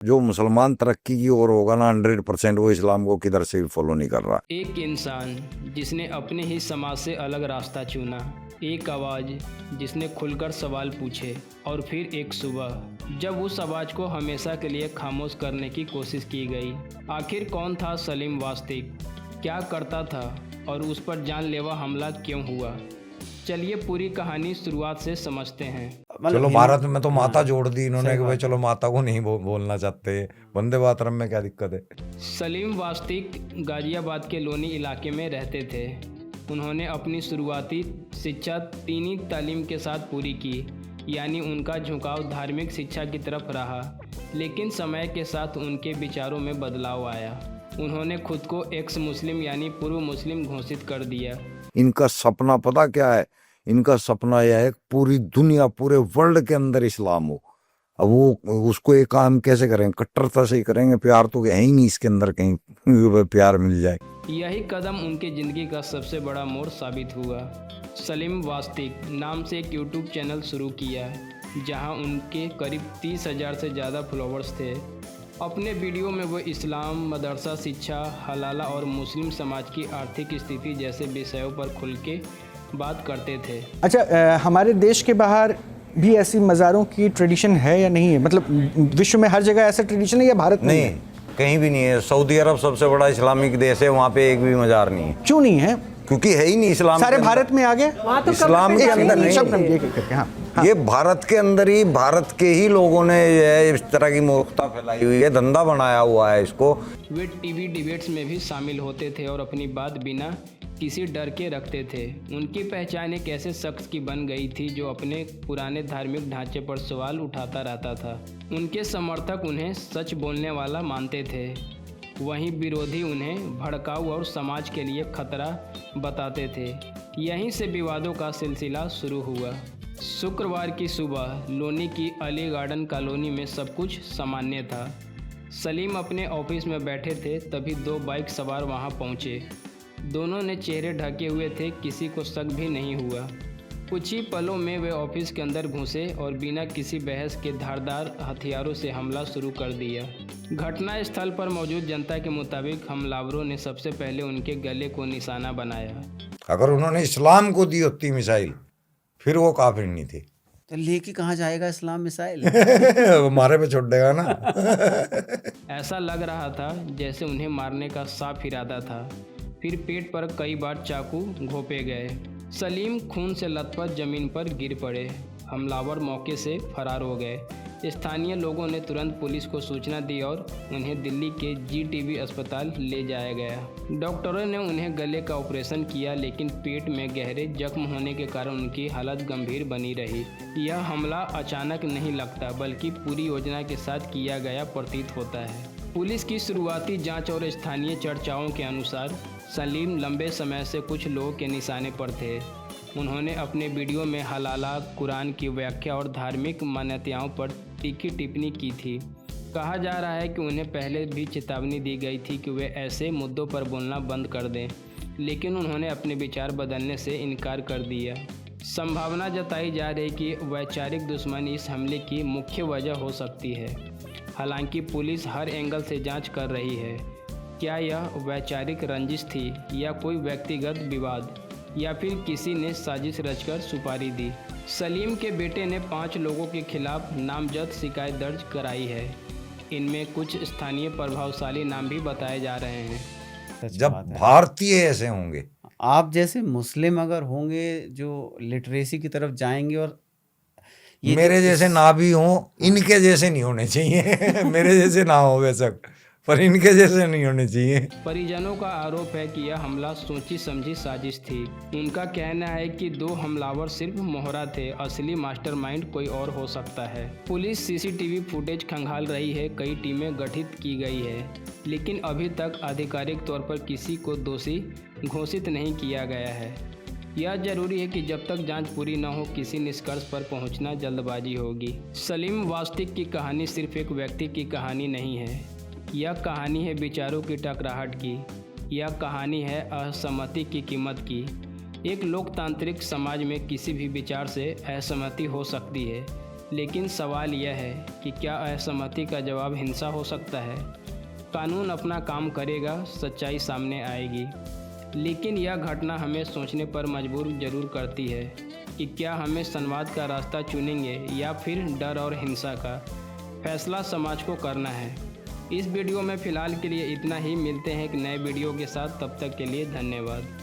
जो मुसलमान तरक्की की ओर होगा ना 100%, वो इस्लाम को किधर से भी फॉलो नहीं कर रहा। एक इंसान जिसने अपने ही समाज से अलग रास्ता चुना, एक आवाज़ जिसने खुलकर सवाल पूछे, और फिर एक सुबह जब उस आवाज़ को हमेशा के लिए खामोश करने की कोशिश की गई। आखिर कौन था सलीम वास्तिक, क्या करता था और उस पर जानलेवा हमला क्यों हुआ? चलिए पूरी कहानी शुरुआत से समझते हैं। चलो भारत में तो माता जोड़ दी इन्होंने कि भाई चलो माता को नहीं बोलना चाहते, वंदे मातरम में क्या दिक्कत है। सलीम वास्तिक गाजियाबाद के लोनी इलाके में रहते थे। उन्होंने अपनी शुरुआती शिक्षा दीनी तालीम के साथ पूरी की, यानी उनका झुकाव धार्मिक शिक्षा की तरफ रहा। लेकिन समय के साथ उनके विचारों में बदलाव आया। उन्होंने खुद को एक्स मुस्लिम यानी पूर्व मुस्लिम घोषित कर दिया। इनका सपना पता क्या है? इनका सपना यह है पूरी दुनिया, पूरे वर्ल्ड के अंदर इस्लाम हो। अब वो उसको एक काम कैसे करेंगे? कट्टरता से ही करेंगे। प्यार तो है ही नहीं इसके अंदर कहीं प्यार मिल जाए। यही कदम उनकी ज़िंदगी का सबसे बड़ा मोड़ साबित हुआ। सलीम वास्तिक नाम से एक यूट्यूब चैनल शुरू किया, जहां उनके करीब 30,000 से ज़्यादा फॉलोअर्स थे। अपने वीडियो में वो इस्लाम, मदरसा शिक्षा, हलाला और मुस्लिम समाज की आर्थिक स्थिति जैसे विषयों पर खुल के बात करते थे। अच्छा, हमारे देश के बाहर भी ऐसी मज़ारों की ट्रेडिशन है या नहीं है? मतलब विश्व में हर जगह ऐसा ट्रेडिशन है या भारत में? नहीं, कहीं भी नहीं है। सऊदी अरब सबसे बड़ा इस्लामिक देश है, वहाँ पे एक भी मजार नहीं है। क्यों नहीं है? क्योंकि है ही नहीं इस्लाम। सारे भारत में आ गए, इस्लाम के अंदर नहीं। हाँ। ये भारत के अंदर ही, भारत के ही लोगों ने इस तरह की मूर्खता फैलाई हुई है, धंधा बनाया हुआ है इसको। वे टीवी डिबेट्स में भी शामिल होते थे और अपनी बात बिना किसी डर के रखते थे। उनकी पहचान एक ऐसे शख्स की बन गई थी जो अपने पुराने धार्मिक ढांचे पर सवाल उठाता रहता था। उनके समर्थक उन्हें सच बोलने वाला मानते थे, वहीं विरोधी उन्हें भड़काऊ और समाज के लिए खतरा बताते थे। यहीं से विवादों का सिलसिला शुरू हुआ। शुक्रवार की सुबह लोनी की अली गार्डन कॉलोनी में सब कुछ सामान्य था। सलीम अपने ऑफिस में बैठे थे, तभी दो बाइक सवार वहां पहुंचे। दोनों ने चेहरे ढके हुए थे, किसी को शक भी नहीं हुआ। कुछ ही पलों में वे ऑफिस के अंदर घुसे और बिना किसी बहस के धारदार हथियारों से हमला शुरू कर दिया। घटना स्थल पर मौजूद जनता के मुताबिक हमलावरों ने सबसे पहले उनके गले को निशाना बनाया। अगर उन्होंने इस्लाम को दी होती मिसाइल, फिर वो काफिर नहीं थे। तो लेके कहाँ जाएगा इस्लाम मिसाइल? मारे पे छोड़ देगा ना। ऐसा लग रहा था जैसे उन्हें मारने का साफ इरादा था। फिर पेट पर कई बार चाकू घोंपे गए। सलीम खून से लथपथ जमीन पर गिर पड़े। हमलावर मौके से फरार हो गए। स्थानीय लोगों ने तुरंत पुलिस को सूचना दी और उन्हें दिल्ली के जीटीबी अस्पताल ले जाया गया। डॉक्टरों ने उन्हें गले का ऑपरेशन किया, लेकिन पेट में गहरे जख्म होने के कारण उनकी हालत गंभीर बनी रही। यह हमला अचानक नहीं लगता, बल्कि पूरी योजना के साथ किया गया प्रतीत होता है। पुलिस की शुरुआती जांच और स्थानीय चर्चाओं के अनुसार सलीम लंबे समय से कुछ लोगों के निशाने पर थे। उन्होंने अपने वीडियो में हलाला, कुरान की व्याख्या और धार्मिक मान्यताओं पर तीखी टिप्पणी की थी। कहा जा रहा है कि उन्हें पहले भी चेतावनी दी गई थी कि वे ऐसे मुद्दों पर बोलना बंद कर दें, लेकिन उन्होंने अपने विचार बदलने से इनकार कर दिया। संभावना जताई जा रही कि वैचारिक दुश्मनी इस हमले की मुख्य वजह हो सकती है। हालांकि पुलिस हर एंगल से जांच कर रही है। क्या यह वैचारिक रंजिश थी, या कोई व्यक्तिगत विवाद, या फिर किसी ने साजिश रचकर सुपारी दी? सलीम के बेटे ने 5 लोगों के खिलाफ नामजद शिकायत दर्ज कराई है। इनमें कुछ स्थानीय प्रभावशाली नाम भी बताए जा रहे हैं। जब भारतीय ऐसे होंगे, आप जैसे मुस्लिम अगर होंगे जो लिटरेसी की तरफ जाएंगे, और मेरे जैसे ना भी हों, इनके जैसे नहीं होने चाहिए। मेरे जैसे ना हो बेशक, पर इनके जैसे नहीं होने चाहिए। परिजनों का आरोप है कि यह हमला सोची समझी साजिश थी। उनका कहना है कि 2 हमलावर सिर्फ मोहरा थे, असली मास्टरमाइंड कोई और हो सकता है। पुलिस सीसीटीवी फुटेज खंगाल रही है, कई टीमें गठित की गई है, लेकिन अभी तक आधिकारिक तौर पर किसी को दोषी घोषित नहीं किया गया है। यह जरूरी है कि जब तक जांच पूरी न हो, किसी निष्कर्ष पर पहुंचना जल्दबाजी होगी। सलीम वास्तिक की कहानी सिर्फ एक व्यक्ति की कहानी नहीं है। यह कहानी है विचारों की टकराहट की। यह कहानी है असहमति की कीमत की। एक लोकतांत्रिक समाज में किसी भी विचार से असहमति हो सकती है, लेकिन सवाल यह है कि क्या असहमति का जवाब हिंसा हो सकता है? कानून अपना काम करेगा, सच्चाई सामने आएगी। लेकिन यह घटना हमें सोचने पर मजबूर जरूर करती है कि क्या हमें संवाद का रास्ता चुनेंगे या फिर डर और हिंसा का फैसला समाज को करना है। इस वीडियो में फ़िलहाल के लिए इतना ही। मिलते हैं एक नए वीडियो के साथ, तब तक के लिए धन्यवाद।